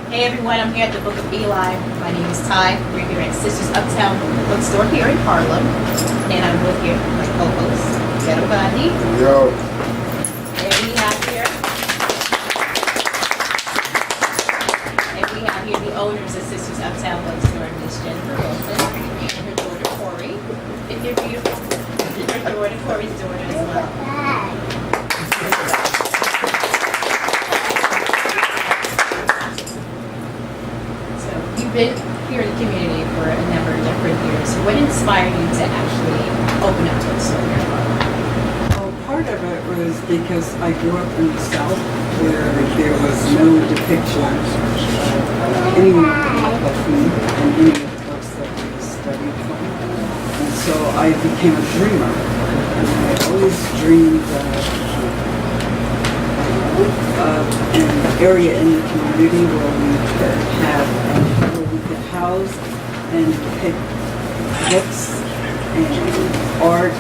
Hey everyone, I'm here at the Book of Elii. My name is Ty. We're here at Sisters Uptown bookstore here in Harlem. And I'm with here my co-host, Gandhi. Yo. And we have here the owners of Sisters Uptown bookstore, Ms. Janifer and her daughter Kori. If you're beautiful, her daughter Kori's daughter as well. You've been here in the community for a number of different years. So what inspired you to actually open up a bookstore here in Harlem? Well, part of it was because I grew up in the South where there was no depiction of any of me in any of the books that we studied from. And so I became a dreamer. And I always dreamed of an area in the community where we could house and pick books and art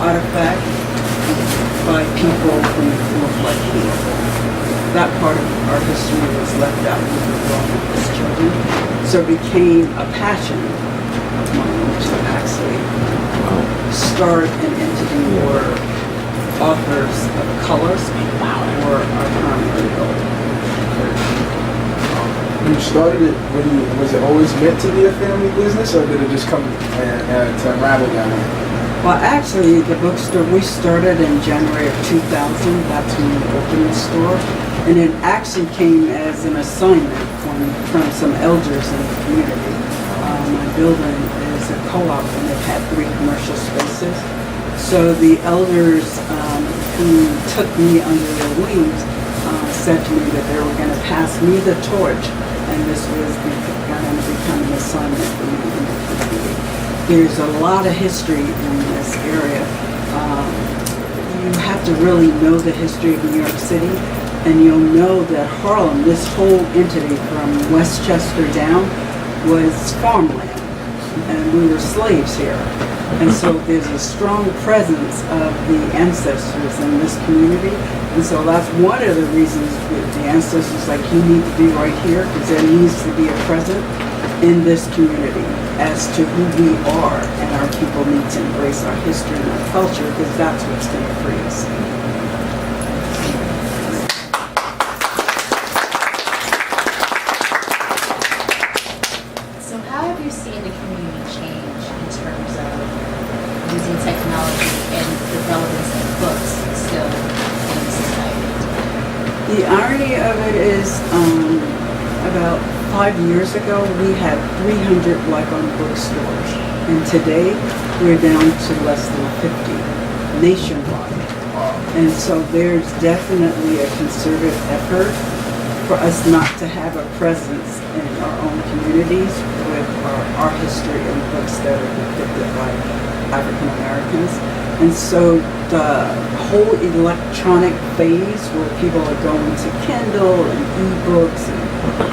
artifacts by people who look like me. That part of our history was left out when we were growing up as children. So it became a passion of mine to actually start an entity where authors of colors were our primary goal. You started it was it always meant to be a family business, or did it just come to unravel that way? Well, actually, the bookstore, we started in January of 2000. That's when we opened the store. And it actually came as an assignment from some elders in the community. My building is a co-op, and it had 3 commercial spaces. So the elders who took me under their wings said to me that they were going to pass me the torch, and this was going to become an assignment for me in the community. There's a lot of history in this area. You have to really know the history of New York City, and you'll know that Harlem, this whole entity from Westchester down, was farmland, and we were slaves here. And so there's a strong presence of the ancestors in this community. And so that's one of the reasons that the ancestors like, you need to be right here, because there needs to be a presence in this community as to who we are, and our people need to embrace our history and our culture, because that's what's going to free us. So how have you seen the community change in terms of using technology and the relevance of books still in society? The irony of it is, about 5 years ago, we had 300 Black-owned bookstores, and today we're down to less than 50 nationwide. And so there's definitely a concerted effort for us not to have a presence in our own communities with our history and books that are depicted by African Americans. And so the whole electronic phase where people are going to Kindle and ebooks and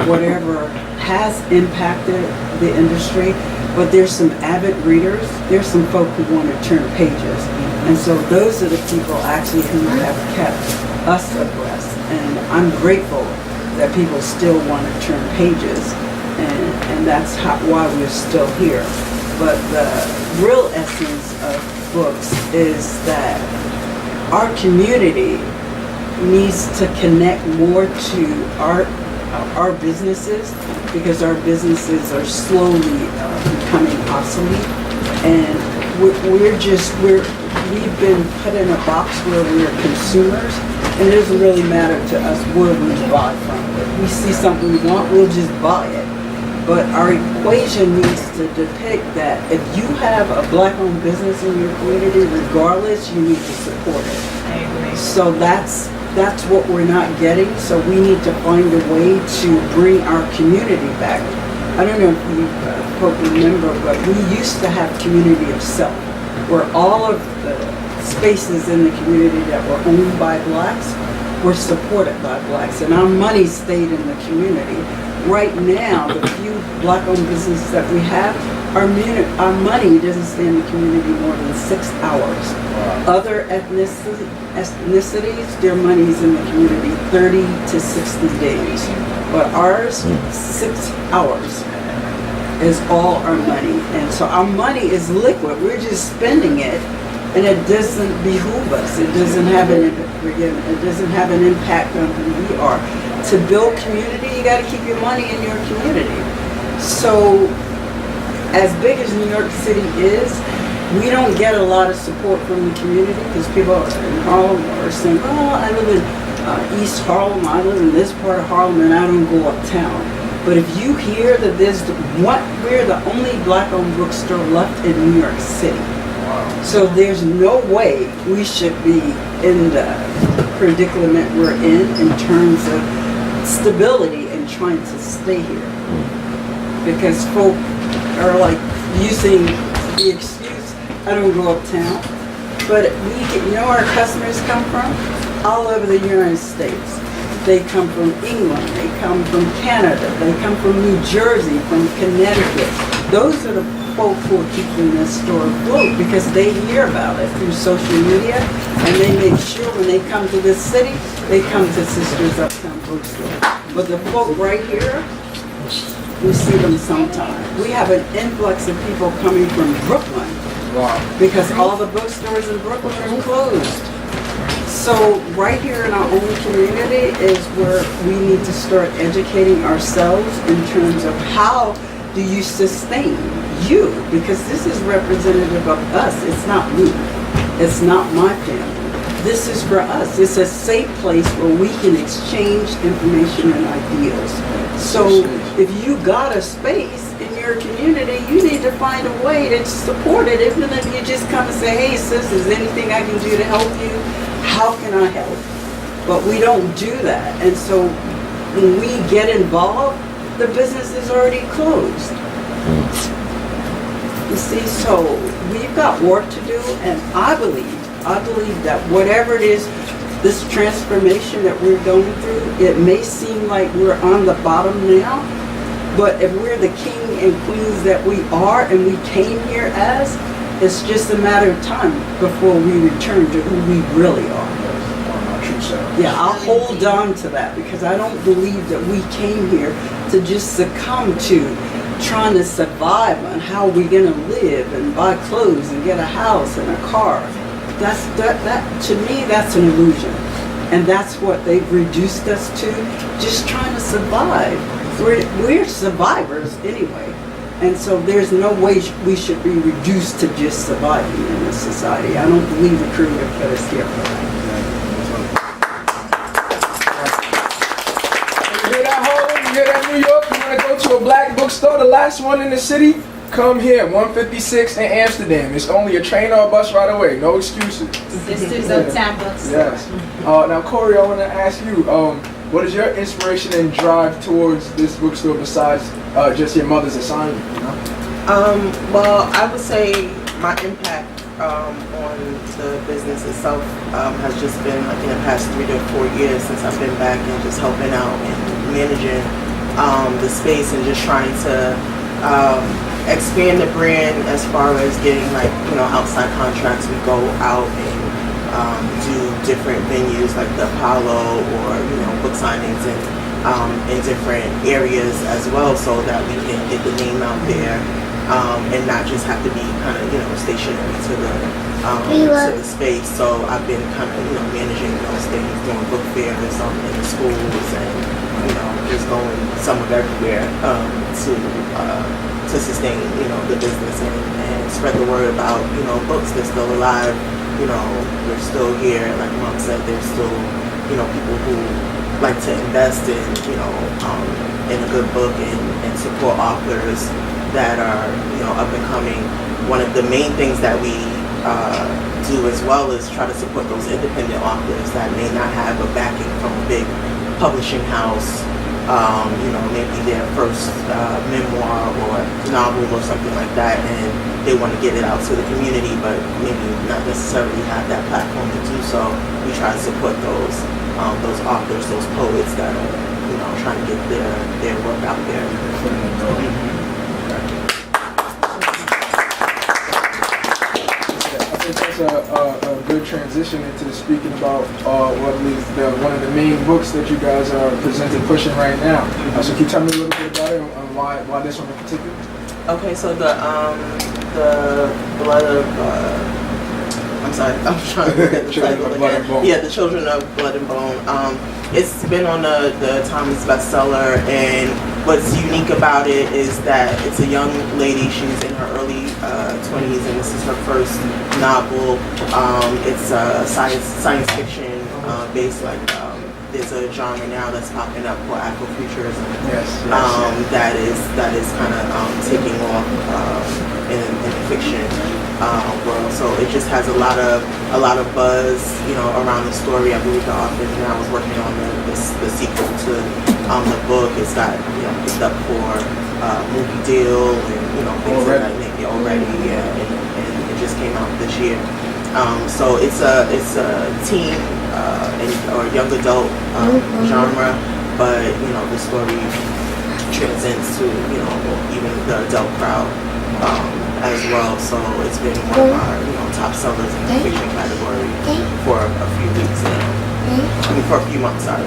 whatever has impacted the industry, but there's some avid readers, there's some folk who want to turn pages. And so those are the people actually who have kept us abreast. And I'm grateful that people still want to turn pages, and that's why we're still here. But the real essence of books is that our community needs to connect more to our businesses, because our businesses are slowly becoming obsolete, and we've been put in a box where we're consumers, and it doesn't really matter to us where we buy from. If we see something we want, we'll just buy it. But our equation needs to depict that if you have a Black-owned business in your community, regardless, you need to support it. I agree. So that's what we're not getting. So we need to find a way to bring our community back. I don't know if you folk remember, but we used to have community of self, where all of the spaces in the community that were owned by Blacks were supported by Blacks, and our money stayed in the community. Right now, the few Black-owned businesses that we have our money doesn't stay in the community more than 6 hours. Other ethnicities, their money's in the community 30 to 60 days. But ours, 6 hours is all our money. And so our money is liquid. We're just spending it, and it doesn't behoove us. It doesn't have an impact on who we are. To build community, you got to keep your money in your community. So as big as New York City is, we don't get a lot of support from the community because people in Harlem are saying, oh, I live in East Harlem, I live in this part of Harlem, and I don't go uptown. But if you hear that we're the only black-owned bookstore left in New York City. So there's no way we should be in the predicament we're in terms of stability and trying to stay here. Because folk are like using the excuse, I don't go uptown. But our customers come from all over the United States. They come from England, they come from Canada, they come from New Jersey, from Connecticut. Those are the folk who are keeping this store afloat because they hear about it through social media, and they make sure when they come to this city, they come to Sisters Uptown Bookstore. But the folk right here, we see them sometimes. We have an influx of people coming from Brooklyn because all the bookstores in Brooklyn are closed. So right here in our own community is where we need to start educating ourselves in terms of how do you sustain you, because this is representative of us. It's not me. It's not my family. This is for us. It's a safe place where we can exchange information and ideas. So if you got a space in your community, you need to find a way to support it. Even if you just come and say, hey sis, is there anything I can do to help you? How can I help? But we don't do that. And so when we get involved, the business is already closed. You see, so we've got work to do, and I believe that whatever it is, this transformation that we're going through, it may seem like we're on the bottom now, but if we're the king and queens that we are and we came here as, it's just a matter of time before we return to who we really are. Yeah, I'll hold on to that because I don't believe that we came here to just succumb to trying to survive on how we're gonna live and buy clothes and get a house and a car. That to me, that's an illusion. And that's what they've reduced us to, just trying to survive. We're survivors anyway. And so there's no way we should be reduced to just surviving in this society. I don't believe the Creator put us here for that. You hear that, Harlem? You hear that, New York? You want to go to a black bookstore, the last one in the city? Come here, 156 in Amsterdam. It's only a train or a bus right away. No excuses. Sisters Uptown Bookstore. Yes. Now, Kori, I want to ask you, what is your inspiration and drive towards this bookstore besides just your mother's assignment? You know? Well, I would say my impact on the business itself has just been like in the past 3 to 4 years since I've been back and just helping out and managing the space and just trying to expand the brand as far as getting outside contracts. We go out and do different venues like the Apollo or book signings and in different areas as well, so that we can get the name out there and not just have to be kind of stationary to the space. So I've been kind of managing those things, doing book fairs in the schools and just going some of everywhere to sustain the business and spread the word about books. They're still alive. We're still here. Like Mom said, there's still people who like to invest in in a good book and support authors that are up and coming. One of the main things that we do as well is try to support those independent authors that may not have a backing from a big publishing house. Maybe their first memoir or novel or something like that, and they want to get it out to the community, but maybe not necessarily have that platform to do so. We try to support those authors, those poets that are trying to get their work out there. that's a good transition into speaking about what is one of the main books that you guys are presenting, pushing right now. So can you tell me a little bit about it and why this one in particular? Okay, so the blood of I'm sorry, I'm trying to look at the Children title of Blood and again. Bone. Yeah, The Children of Blood and Bone. It's been on the Times bestseller, and what's unique about it is that it's a young lady. She's in her early 20s, and this is her first novel. It's science fiction based, like there's a genre now that's popping up called Afrofuturism. Yes. That is kind of taking off in the fiction world. So it just has a lot of buzz, around the story. I believe the author now is working on the sequel to the book. It's got picked up for movie deal and things like that already. Yeah, and it just came out this year. So it's a teen or young adult genre, but the story transcends to even the adult crowd as well. So it's been one of our top sellers in the fiction category for a few weeks now. I mean, for a few months, sorry.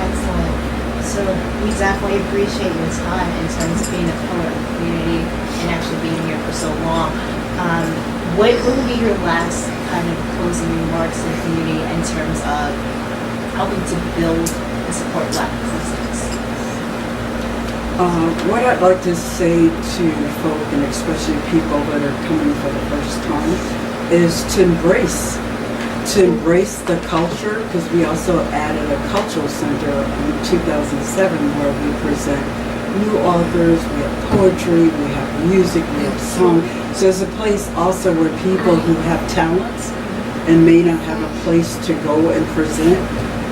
Excellent. So we definitely appreciate your time in terms of being a pillar of the community and actually being here for so long. What would be your last kind of closing remarks to the community in terms of helping to build and support Black businesses? What I'd like to say to folk, and especially people that are coming for the first time, is to embrace the culture, because we also added a cultural center in 2007 where we present new authors, we have poetry, we have music, we have song. So there's a place also where people who have talents and may not have a place to go and present,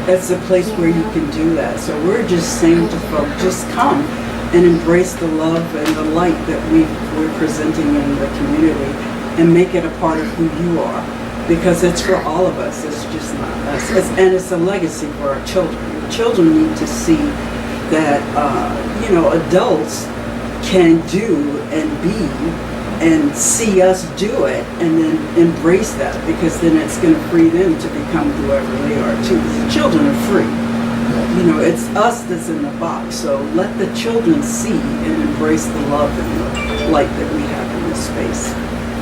that's a place where you can do that. So we're just saying to folk, just come and embrace the love and the light that we're presenting in the community and make it a part of who you are. Because it's for all of us, it's just not us. And it's a legacy for our children. The children need to see that, adults can do and be and see us do it and then embrace that, because then it's going to free them to become whoever they are too. The children are free. It's us that's in the box. So let the children see and embrace the love and the light that we have in this space.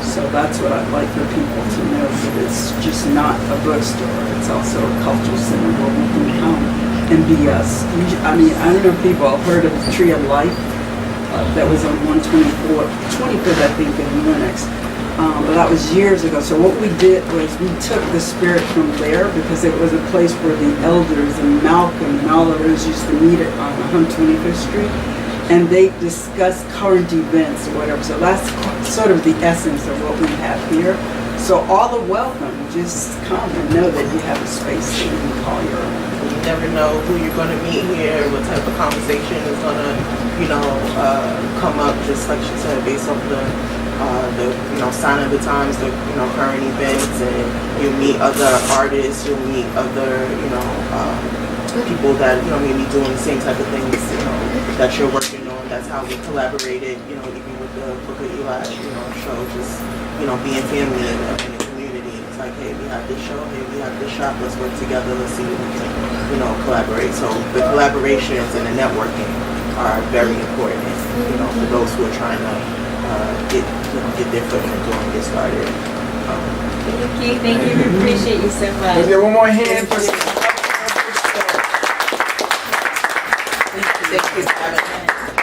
So that's what I'd like for people to know, that it's just not a bookstore. It's also a cultural center where we can come and be us. I don't know if people have heard of the Tree of Life. That was on 25th, I think, in Linux. But that was years ago. So what we did was we took the spirit from there, because it was a place where the elders and Malcolm and all of those used to meet on 125th Street. And they discuss current events or whatever. So that's sort of the essence of what we have here. So all are welcome. Just come and know that you have a space that you can call your own. You never know who you're going to meet here, what type of conversation is going to, come up, just like she said, based off the sign of the times, the current events, and you'll meet other artists, you'll meet other people that may be doing the same type of things that you're working on. That's how we collaborated, even with the Book of Elii, show, just being family in the community. It's like, hey, we have this show, hey, we have this shop, let's work together, let's see what we can collaborate. So the collaborations and the networking are very important, for those who are trying to get their foot in the door and get started. Thank you. We appreciate you so much. Let's get one more hand for Thank you for having me.